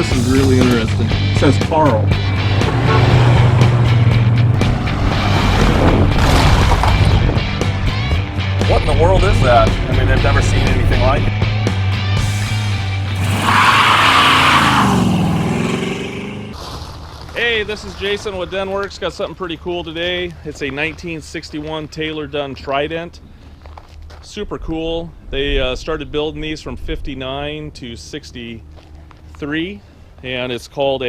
this is really interesting. It says Carl. What in the world is that? I mean, I've never seen anything like it. Hey, this is Jason with Denwerks. Got something pretty cool today. It's a 1961 Taylor Dunn Trident. Super cool. They started building these from 59 to 63, and it's called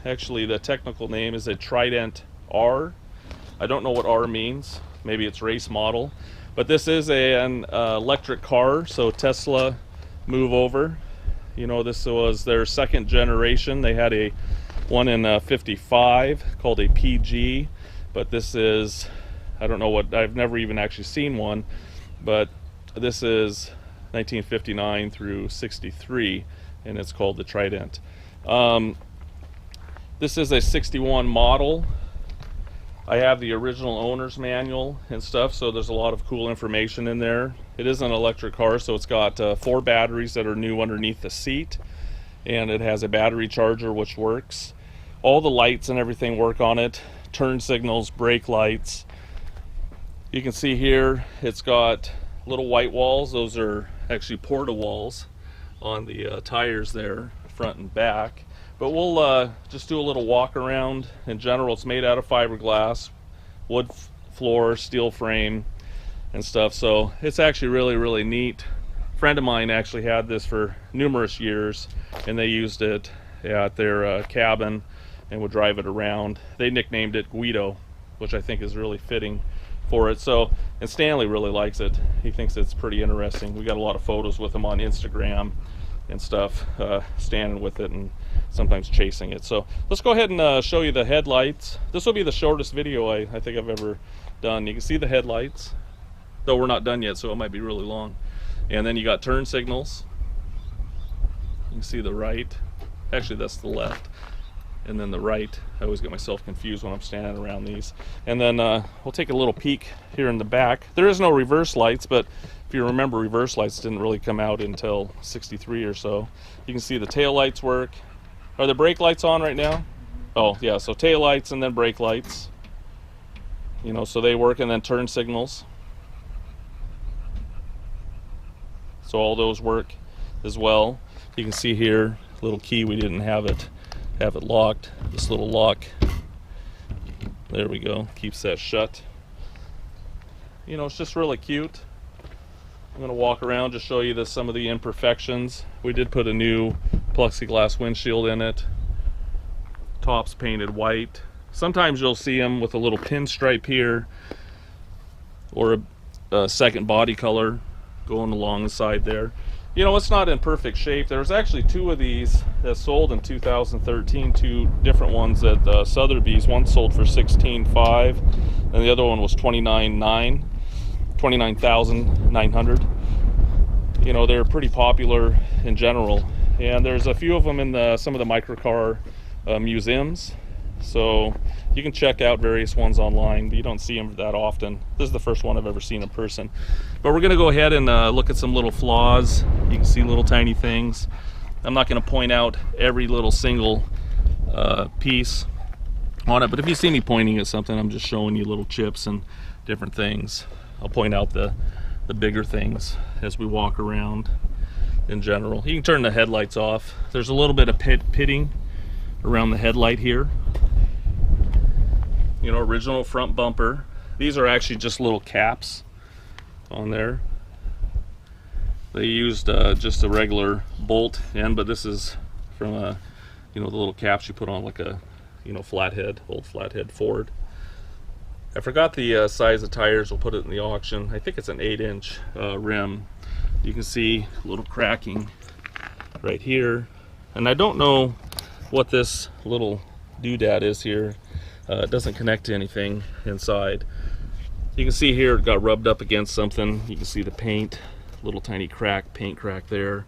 actually the technical name is a Trident R. I don't know what R means. Maybe it's race model. But this is an electric car, so Tesla move over. You know, this was their second generation. They had one in 55 called a PG, but this is, I don't know what, I've never even actually seen one, but this is 1959 through 63, and it's called the Trident. This is a 61 model. I have the original owner's manual and stuff, so there's a lot of cool information in there. It is an electric car, so it's got 4 batteries that are new underneath the seat, and it has a battery charger which works. All the lights and everything work on it. Turn signals, brake lights. You can see here it's got little white walls. Those are actually porta walls on the tires there, front and back. But we'll just do a little walk around. In general, it's made out of fiberglass, wood floor, steel frame and stuff, so it's actually really, really neat. A friend of mine actually had this for numerous years, and they used it at their cabin and would drive it around. They nicknamed it Guido, which I think is really fitting for it. So, and Stanley really likes it. He thinks it's pretty interesting. We got a lot of photos with him on Instagram and stuff, standing with it and sometimes chasing it. So let's go ahead and show you the headlights. This will be the shortest video I think I've ever done. You can see the headlights, though we're not done yet, so it might be really long. And then you got turn signals. You can see the right. Actually, that's the left. And then the right. I always get myself confused when I'm standing around these. And then we'll take a little peek here in the back. There is no reverse lights, but if you remember, reverse lights didn't really come out until 63 or so. You can see the tail lights work. Are the brake lights on right now? Oh yeah, so tail lights and then brake lights. You know, so they work, and then turn signals. So all those work as well. You can see here, little key, we didn't have it locked. This little lock, there we go, keeps that shut. You know, it's just really cute. I'm going to walk around, just show you some of the imperfections. We did put a new plexiglass windshield in it. Top's painted white. Sometimes you'll see them with a little pinstripe here, or a second body color going along the side there. You know, it's not in perfect shape. There's actually 2 of these that sold in 2013, 2 different ones at Sotheby's. One sold for $16,500 and the other one was $29,900. You know, they're pretty popular in general, and there's a few of them in some of the microcar museums, so you can check out various ones online, but you don't see them that often. This is the first one I've ever seen in person. But we're going to go ahead and look at some little flaws. You can see little tiny things. I'm not going to point out every little single piece on it, but if you see me pointing at something, I'm just showing you little chips and different things. I'll point out the bigger things as we walk around in general. You can turn the headlights off. There's a little bit of pitting around the headlight here. You know, original front bumper. These are actually just little caps on there. They used just a regular bolt end, but this is from you know, the little caps you put on like a, you know, flathead, old flathead Ford. I forgot the size of tires. We'll put it in the auction. I think it's an 8-inch rim. You can see a little cracking right here, and I don't know what this little doodad is here. It doesn't connect to anything inside. You can see here it got rubbed up against something. You can see the paint, little tiny crack, paint crack there,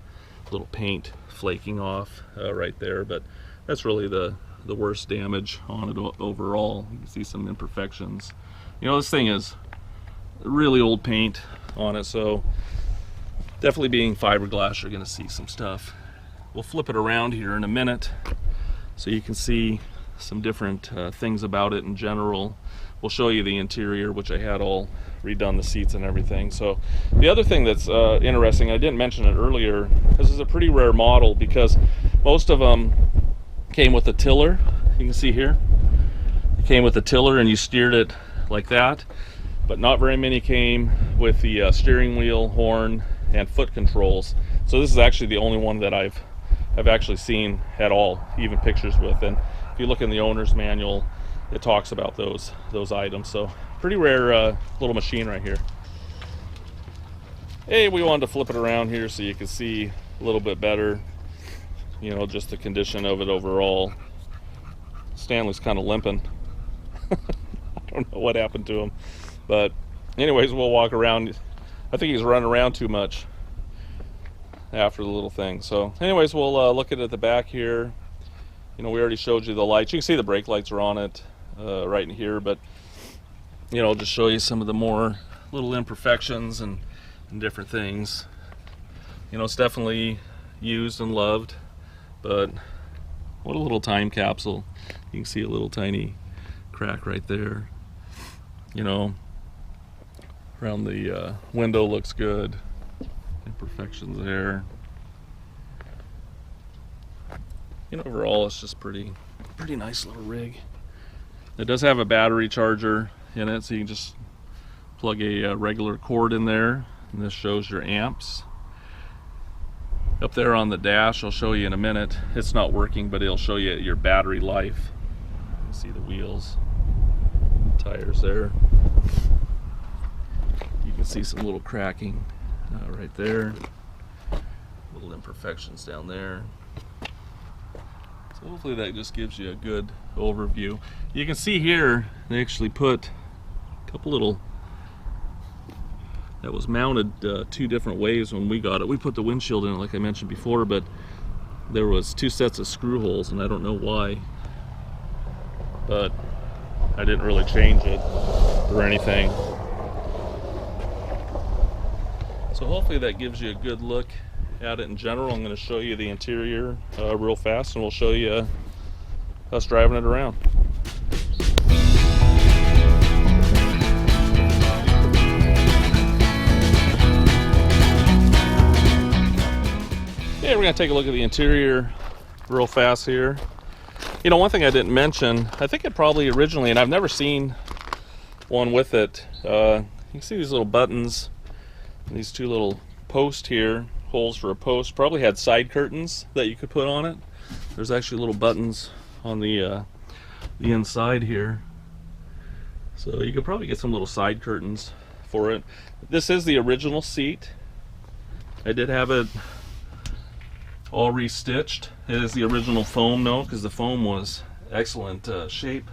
little paint flaking off right there, but that's really the worst damage on it overall. You can see some imperfections. You know, this thing is really old paint on it, so definitely being fiberglass, you're going to see some stuff. we'll flip it around here in a minute so you can see some different things about it in general. We'll show you the interior, which I had all redone, the seats and everything. So the other thing that's interesting, I didn't mention it earlier, this is a pretty rare model because most of them came with a tiller. You can see here, it came with a tiller and you steered it like that, but not very many came with the steering wheel, horn, and foot controls. So this is actually the only one that I've actually seen at all, even pictures with. And if you look in the owner's manual, it talks about those items. So pretty rare little machine right here. Hey, we wanted to flip it around here so you can see a little bit better, you know, just the condition of it overall. Stanley's kind of limping. I don't know what happened to him, but anyways, we'll walk around. I think he's running around too much after the little thing. So anyways, we'll look at it at the back here. You know, we already showed you the lights. You can see the brake lights are on it right in here, but you know, I'll just show you some of the more little imperfections and different things. You know, it's definitely used and loved, but what a little time capsule. You can see a little tiny crack right there. You know, around the window looks good. Imperfections there. You know, overall it's just pretty nice little rig. It does have a battery charger in it, so you can just plug a regular cord in there, and this shows your amps. Up there on the dash, I'll show you in a minute, it's not working, but it'll show you your battery life. You can see the wheels, tires there. You can see some little cracking right there, little imperfections down there. So hopefully that just gives you a good overview. You can see here they actually put a couple little, that was mounted two different ways when we got it. We put the windshield in it like I mentioned before, but there was two sets of screw holes, and I don't know why, but I didn't really change it or anything. So hopefully that gives you a good look at it in general. I'm going to show you the interior real fast, and we'll show you us driving it around. Yeah, we're going to take a look at the interior real fast here. You know, one thing I didn't mention, I think it probably originally, and I've never seen one with it, you can see these little buttons, these two little posts here, holes for a post, probably had side curtains that you could put on it. There's actually little buttons on the inside here, so you could probably get some little side curtains for it. This is the original seat. I did have it all restitched. It is the original foam though, because the foam was excellent shape,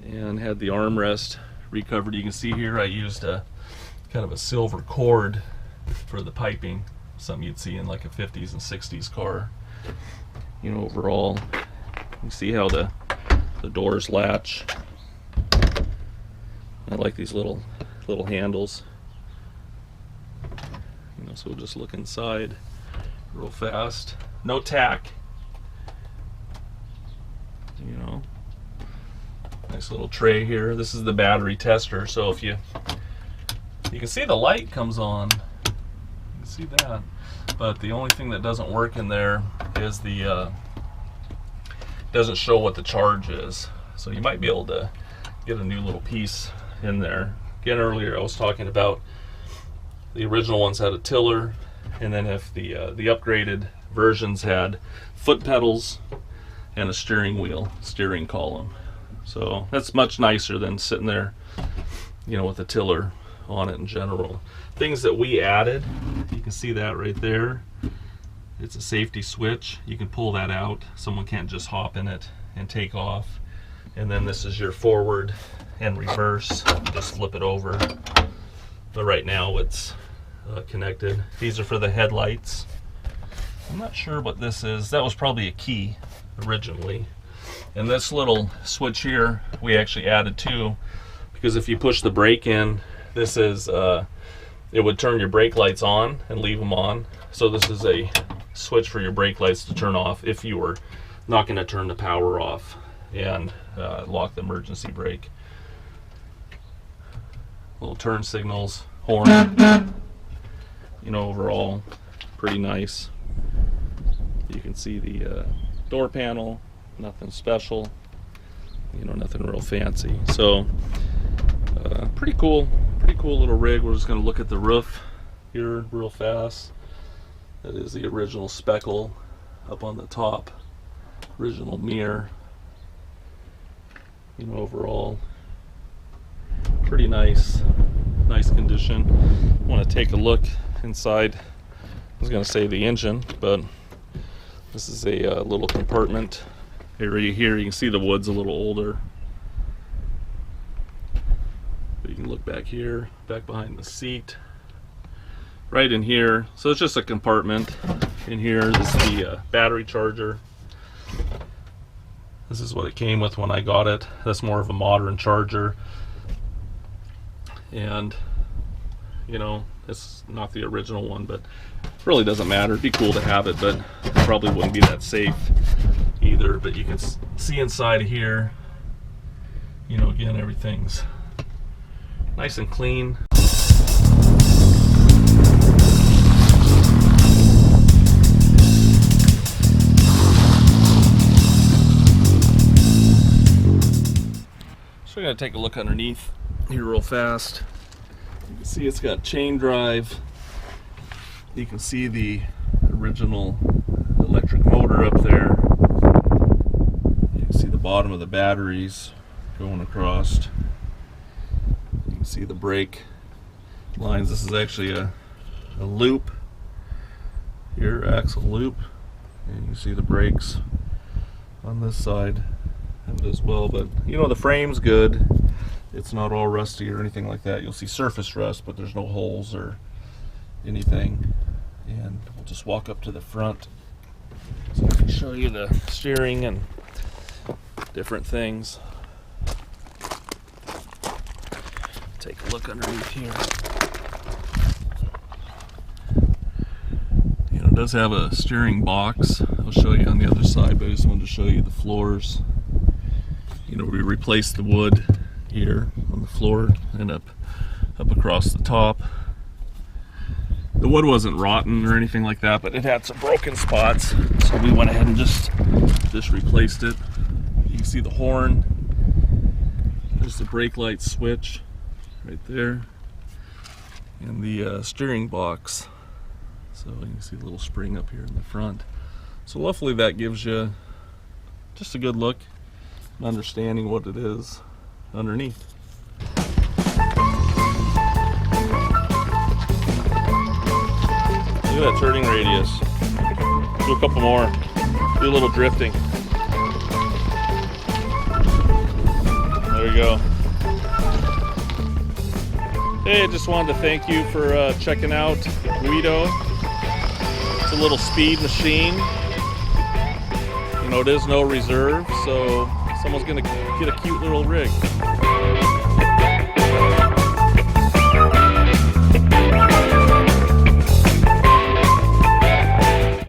and had the armrest recovered. You can see here I used a kind of a silver cord for the piping, something you'd see in like a 50s and 60s car. You know, overall you see how the doors latch. I like these little handles. You know, so we'll just look inside real fast. No tack. You know, nice little tray here. This is the battery tester, so if you can see the light comes on. You can see that. But the only thing that doesn't work in there is the doesn't show what the charge is. So you might be able to get a new little piece in there. Again, earlier I was talking about the original ones had a tiller, and then if the upgraded versions had foot pedals and a steering wheel, steering column. So that's much nicer than sitting there, you know, with a tiller on it in general. Things that we added, you can see that right there. It's a safety switch. You can pull that out. Someone can't just hop in it and take off. And then this is your forward and reverse. Just flip it over. But right now it's connected. These are for the headlights. I'm not sure what this is. That was probably a key originally. And this little switch here we actually added too, because if you push the brake in, this is it would turn your brake lights on and leave them on. So this is a switch for your brake lights to turn off if you were not going to turn the power off, and lock the emergency brake. Little turn signals, horn, you know, overall pretty nice. You can see the door panel, nothing special, you know, nothing real fancy. So pretty cool little rig. We're just going to look at the roof here real fast. That is the original speckle up on the top, original mirror. You know, overall pretty nice condition. I want to take a look inside. I was going to say the engine, but this is a little compartment area here. You can see the wood's a little older, but you can look back here, back behind the seat, right in here. So it's just a compartment. In here is the battery charger. This is what it came with when I got it. That's more of a modern charger, and you know, it's not the original one, but it really doesn't matter. It'd be cool to have it, but it probably wouldn't be that safe either. But you can see inside of here, you know, again, everything's nice and clean. So we're going to take a look underneath here real fast. You can see it's got chain drive. You can see the original electric motor up there. You can see the bottom of the batteries going across. You can see the brake lines. This is actually a loop here, axle loop. And you can see the brakes on this side as well. But you know, the frame's good. It's not all rusty or anything like that. You'll see surface rust, but there's no holes or anything. And we'll just walk up to the front so I can show you the steering and different things. Take a look underneath here. You know, it does have a steering box. I'll show you on the other side, but I just wanted to show you the floors. You know, we replaced the wood here on the floor and up across the top. The wood wasn't rotten or anything like that, but it had some broken spots, so we went ahead and just replaced it. You can see the horn. There's the brake light switch right there, and the steering box. So you can see a little spring up here in the front. So hopefully that gives you just a good look, understanding what it is underneath. Look at that turning radius. Do a couple more. Do a little drifting. There we go. Hey, I just wanted to thank you for checking out Guido. It's a little speed machine. You know, it is no reserve, so someone's gonna get a cute little rig.